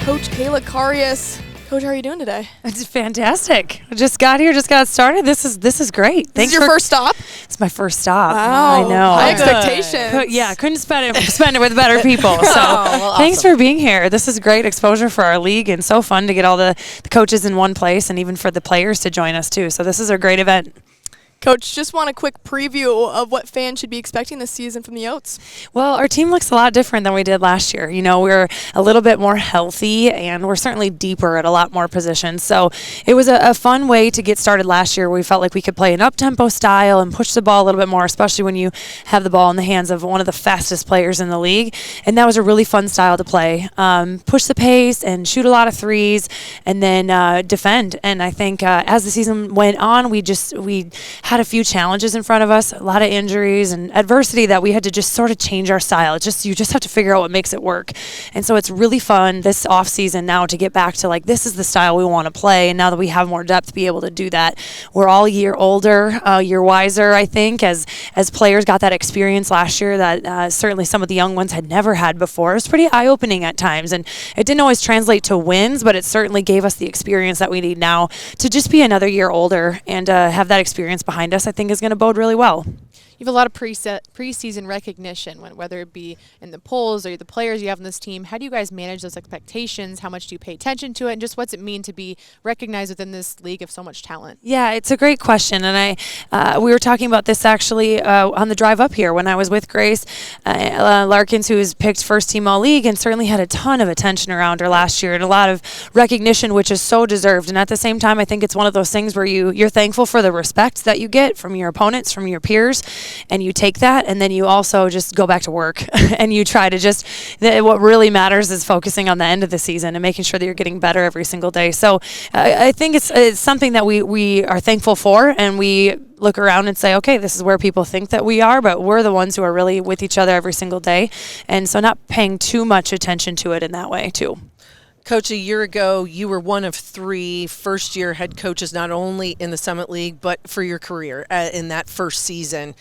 Coach Kayla Karius. Coach, how are you doing today? It's fantastic. I just got here, just got started. This is great. This is your first stop? It's my first stop. Wow. I know. High expectations. Yeah, couldn't spend it with better people. So thanks for being here. This is great exposure for our league and so fun to get all the coaches in one place and even for the players to join us too. So this is a great event. Coach, just want a quick preview of what fans should be expecting this season from the Oats. Well, our team looks a lot different than we did last year. You know, we're a little bit more healthy and we're certainly deeper at a lot more positions. So it was a fun way to get started last year. We felt like we could play an up-tempo style and push the ball a little bit more, especially when you have the ball in the hands of one of the fastest players in the league. And that was a really fun style to play. Push the pace and shoot a lot of threes and then defend. And I think as the season went on, we had a few challenges in front of us, a lot of injuries and adversity that we had to just sort of change our style. You just have to figure out what makes it work. And so it's really fun this off season now to get back to like, this is the style we want to play. And now that we have more depth, be able to do that. We're all a year older, year wiser, I think, as players got that experience last year that certainly some of the young ones had never had before. It was pretty eye-opening at times. And it didn't always translate to wins, but it certainly gave us the experience that we need now to just be another year older and have that experience behind us, I think is going to bode really well. You have a lot of preseason recognition, whether it be in the polls or the players you have on this team. How do you guys manage those expectations? How much do you pay attention to it? And just what's it mean to be recognized within this league of so much talent? Yeah, it's a great question. And we were talking about this actually on the drive up here when I was with Grace Larkins, who was picked first team all-league and certainly had a ton of attention around her last year and a lot of recognition, which is so deserved. And at the same time, I think it's one of those things where you're thankful for the respect that you get from your opponents, from your peers, and you take that and then you also just go back to work and you try to what really matters is focusing on the end of the season and making sure that you're getting better every single day. So I think it's something that we are thankful for, and we look around and say, okay, this is where people think that we are, but we're the ones who are really with each other every single day. And so not paying too much attention to it in that way too. Coach, a year ago, you were one of 3 first-year head coaches, not only in the Summit League, but for your career in that first season.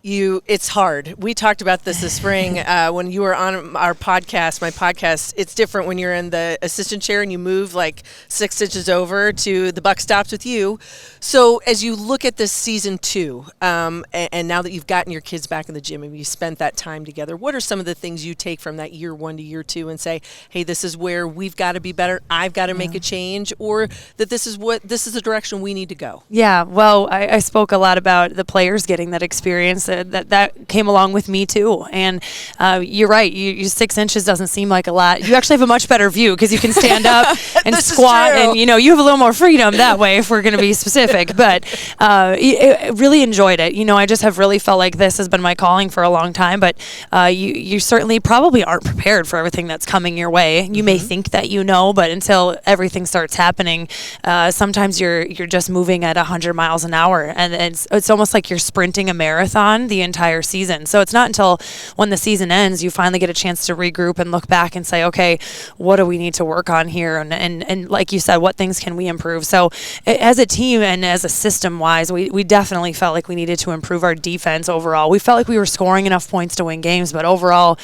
It's hard. We talked about this spring when you were on our podcast, my podcast. It's different when you're in the assistant chair and you move like 6 stitches over to the buck stops with you. So as you look at this season 2, and now that you've gotten your kids back in the gym and you spent that time together, what are some of the things you take from that year 1 to year 2 and say, hey, this is where we've got to be better, I've got to make a change, or that this is the direction we need to go? Yeah, well, I spoke a lot about the players getting that experience. That came along with me too. And you're right, you 6 inches doesn't seem like a lot. You actually have a much better view because you can stand up and squat, and you have a little more freedom that way if we're going to be specific. But really enjoyed it. I just have really felt like this has been my calling for a long time. But you certainly probably aren't prepared for everything that's coming your way. You may think that but until everything starts happening, sometimes you're just moving at 100 miles an hour, and it's almost like you're sprinting a marathon the entire season. So it's not until when the season ends you finally get a chance to regroup and look back and say, okay, what do we need to work on here? And like you said, what things can we improve? So as a team and as a system wise, we definitely felt like we needed to improve our defense overall. We felt like we were scoring enough points to win games, but overall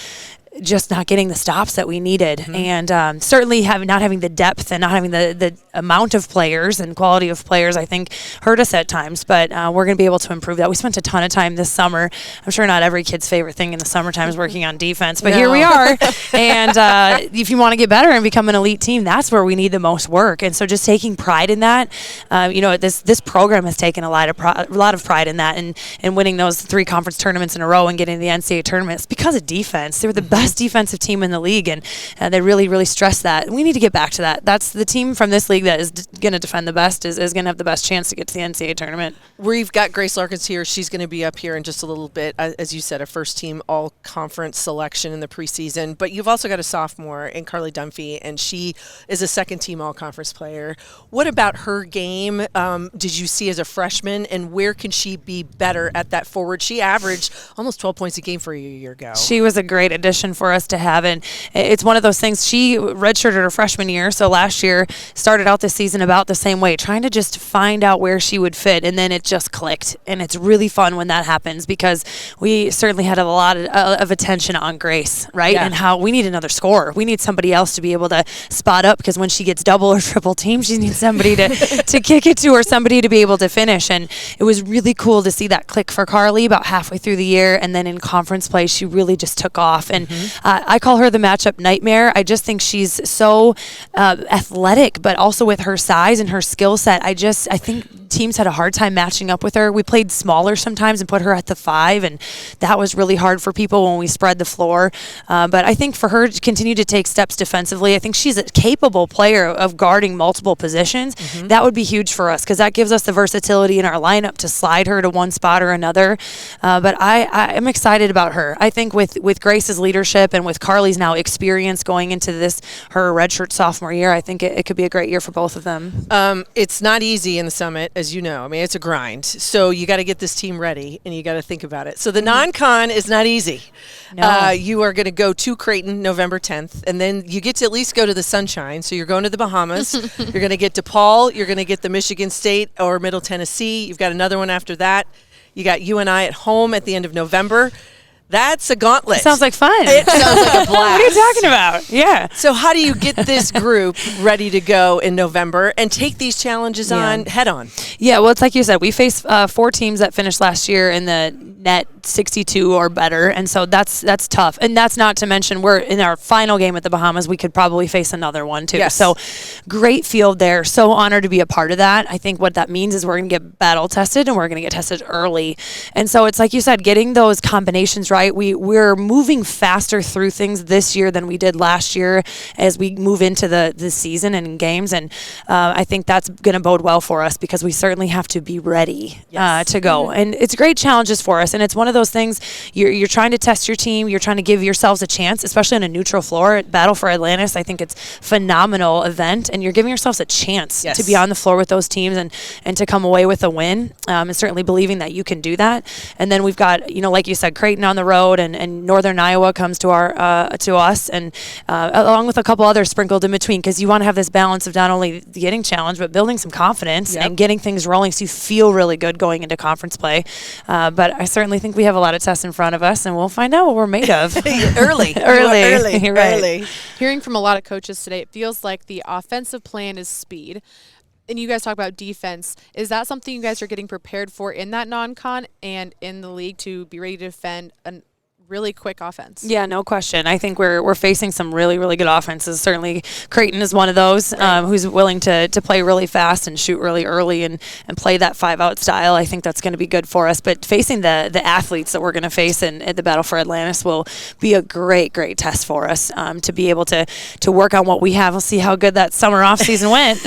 just not getting the stops that we needed. And certainly not having the depth and not having the amount of players and quality of players, I think, hurt us at times. But we're going to be able to improve that. We spent a ton of time this summer. I'm sure not every kid's favorite thing in the summertime is working on defense, but here we are. And if you want to get better and become an elite team, that's where we need the most work. And so just taking pride in that, this program has taken a lot of pride in that, and winning those 3 conference tournaments in a row and getting the NCAA tournaments because of defense. They were the best defensive team in the league, and they really, really stress that. We need to get back to that. That's the team from this league that is going to defend the best, is going to have the best chance to get to the NCAA tournament. We've got Grace Larkins here. She's going to be up here in just a little bit. As you said, a first-team all-conference selection in the preseason. But you've also got a sophomore in Carly Dunphy, and she is a second-team all-conference player. What about her game did you see as a freshman, and where can she be better at that forward? She averaged almost 12 points a game for you a year ago. She was a great addition conversation for us to have. And it's one of those things. She redshirted her freshman year, so last year started out the season about the same way, trying to just find out where she would fit, and then it just clicked. And it's really fun when that happens, because we certainly had a lot of attention on Grace, right? Yeah. And how we need another scorer. We need somebody else to be able to spot up, because when she gets double or triple team, she needs somebody to kick it to, or somebody to be able to finish. And it was really cool to see that click for Carly about halfway through the year, and then in conference play she really just took off. And I call her the matchup nightmare. I just think she's so athletic, but also with her size and her skill set, I think teams had a hard time matching up with her. We played smaller sometimes and put her at the 5, and that was really hard for people when we spread the floor. But I think for her to continue to take steps defensively, I think she's a capable player of guarding multiple positions. That would be huge for us, because that gives us the versatility in our lineup to slide her to one spot or another. But I am excited about her. I think with Grace's leadership and with Carly's now experience going into her redshirt sophomore year, I think it could be a great year for both of them. It's not easy in the Summit, as you know. I mean, it's a grind. So you got to get this team ready, and you got to think about it. So the non-con is not easy. No. You are going to go to Creighton November 10th, and then you get to at least go to the Sunshine. So you're going to the Bahamas. You're going to get DePaul. You're going to get the Michigan State or Middle Tennessee. You've got another one after that. You got UNI at home at the end of November. That's a gauntlet. Sounds like fun. It sounds like a blast. What are you talking about? Yeah. So how do you get this group ready to go in November and take these challenges on head on? Yeah, well, it's like you said, we faced 4 teams that finished last year in the net 62 or better, and so that's tough. And that's not to mention we're in our final game at the Bahamas. We could probably face another one too. Yes. So great field there. So honored to be a part of that. I think what that means is we're going to get battle tested, and we're going to get tested early. And so it's like you said, getting those combinations right. We're moving faster through things this year than we did last year as we move into the season and games. And I think that's going to bode well for us, because we certainly have to be ready to go. And it's great challenges for us. And it's one of those things, you're trying to test your team. You're trying to give yourselves a chance, especially on a neutral floor at Battle for Atlantis. I think it's a phenomenal event, and you're giving yourselves a chance to be on the floor with those teams and to come away with a win, and certainly believing that you can do that. And then we've got, like you said, Creighton on the road, and Northern Iowa comes to us, and along with a couple others sprinkled in between, because you want to have this balance of not only getting challenged, but building some confidence and getting things rolling so you feel really good going into conference play. But I certainly think we have a lot of tests in front of us, and we'll find out what we're made of. Early. Early. Hearing from a lot of coaches today, it feels like the offensive plan is speed. And you guys talk about defense. Is that something you guys are getting prepared for in that non-con and in the league to be ready to defend a really quick offense? Yeah, no question. I think we're facing some really, really good offenses. Certainly Creighton is one of those who's willing to play really fast and shoot really early and play that 5-out style. I think that's going to be good for us. But facing the athletes that we're going to face at the Battle for Atlantis will be a great, great test for us to be able to work on what we have. We'll see how good that summer off season went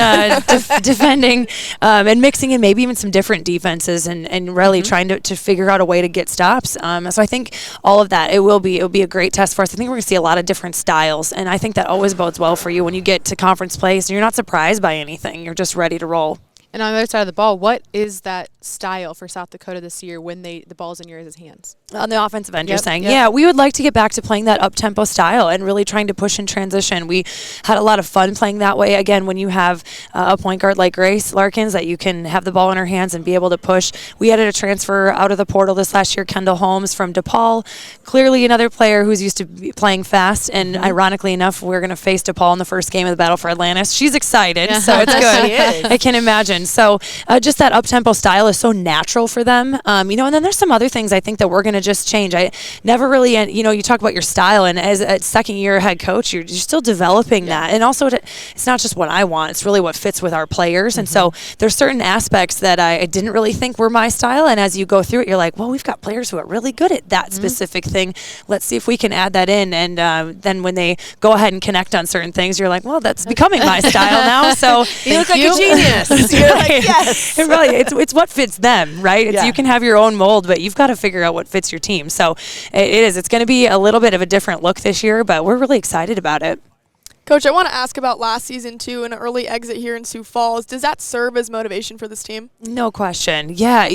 defending and mixing in maybe even some different defenses and really trying to figure out a way to get stops. So I think all of that, it'll be a great test for us. I think we're going to see a lot of different styles, and I think that always bodes well for you when you get to conference play. So you're not surprised by anything. You're just ready to roll. And on the other side of the ball, what is that style for South Dakota this year when the ball's in your guys' hands? On the offensive end, you're saying? Yeah, we would like to get back to playing that up-tempo style and really trying to push in transition. We had a lot of fun playing that way. Again, when you have a point guard like Grace Larkins, that you can have the ball in her hands and be able to push. We added a transfer out of the portal this last year, Kendall Holmes from DePaul. Clearly another player who's used to be playing fast, and ironically enough, we're going to face DePaul in the first game of the Battle for Atlantis. She's excited, so it's good. I can imagine. So just that up-tempo style is so natural for them. And then there's some other things I think that we're going to just change. I never really, you talk about your style, and as a second-year head coach, you're still developing that. And also, it's not just what I want. It's really what fits with our players. And so there's certain aspects that I didn't really think were my style. And as you go through it, you're like, well, we've got players who are really good at that specific thing. Let's see if we can add that in. And then when they go ahead and connect on certain things, you're like, well, that's becoming my style now. So you look like a genius. You're like, yes. It really, it's what fits them, right? You can have your own mold, but you've got to figure out what fits your team. So it's going to be a little bit of a different look this year, but we're really excited about it. Coach, I want to ask about last season, too, an early exit here in Sioux Falls. Does that serve as motivation for this team? No question. Yeah,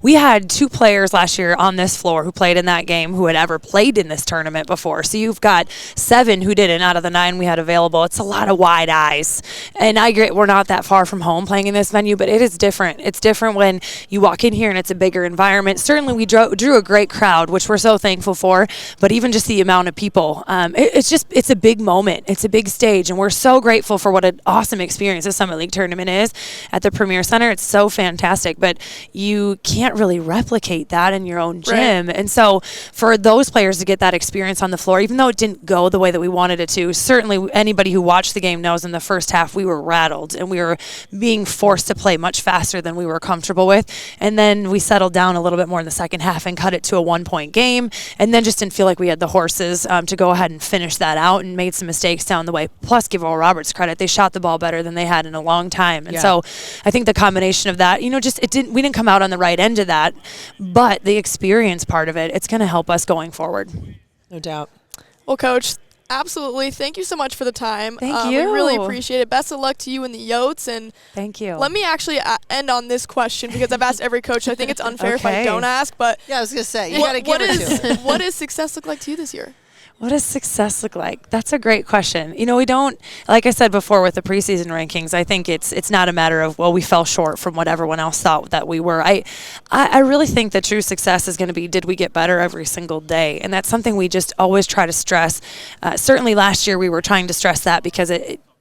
we had 2 players last year on this floor who played in that game who had ever played in this tournament before. So you've got 7 who didn't out of the 9 we had available. It's a lot of wide eyes. And I agree, we're not that far from home playing in this venue, but it is different. It's different when you walk in here and it's a bigger environment. Certainly we drew a great crowd, which we're so thankful for, but even just the amount of people, it's a big moment. It's a big stage, and we're so grateful for what an awesome experience the Summit League tournament is at the Premier Center. It's so fantastic, but you can't really replicate that in your own gym. Right. And so for those players to get that experience on the floor, even though it didn't go the way that we wanted it to, certainly anybody who watched the game knows in the first half we were rattled and we were being forced to play much faster than we were comfortable with. And then we settled down a little bit more in the second half and cut it to a 1-point game, and then just didn't feel like we had the horses to go ahead and finish that out, and made some mistakes down the way. Plus, give Oral Roberts credit, they shot the ball better than they had in a long time. And so I think the combination of that, we didn't come out on the right end of that, but the experience part of it, it's going to help us going forward. No doubt. Well, Coach, absolutely. Thank you so much for the time. Thank you. We really appreciate it. Best of luck to you and the Yotes. And thank you. Let me actually end on this question, because I've asked every coach. I think it's unfair if I don't ask. But yeah, I was going to say, you got to give it to him. What does success look like to you this year? What does success look like? That's a great question. We don't, like I said before with the preseason rankings, I think it's not a matter of, well, we fell short from what everyone else thought that we were. I really think the true success is going to be, did we get better every single day? And that's something we just always try to stress. Certainly last year we were trying to stress that, because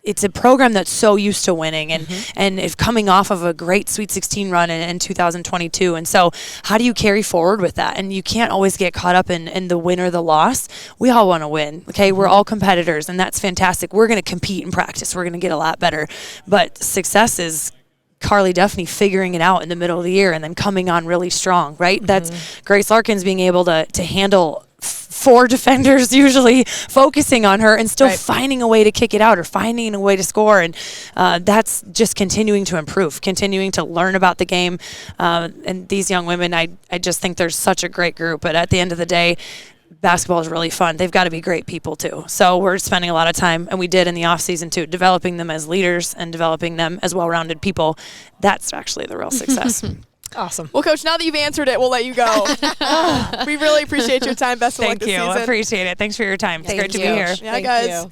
it's a program that's so used to winning, and if coming off of a great Sweet 16 run in 2022. And so how do you carry forward with that? And you can't always get caught up in the win or the loss. We all want to win. Okay. We're all competitors, and that's fantastic. We're going to compete in practice. We're going to get a lot better, but success is Carly Duffney figuring it out in the middle of the year and then coming on really strong, right? That's Grace Larkins being able to handle 4 defenders usually focusing on her and still finding a way to kick it out or finding a way to score. And that's just continuing to improve, continuing to learn about the game. And these young women, I just think they're such a great group. But at the end of the day, basketball is really fun. They've got to be great people too. So we're spending a lot of time, and we did in the off season too, developing them as leaders and developing them as well-rounded people. That's actually the real success. Awesome. Well, Coach, now that you've answered it, we'll let you go. We really appreciate your time. Best of luck this season. Thank you. I appreciate it. Thanks for your time. It's great to be here. Yeah, guys.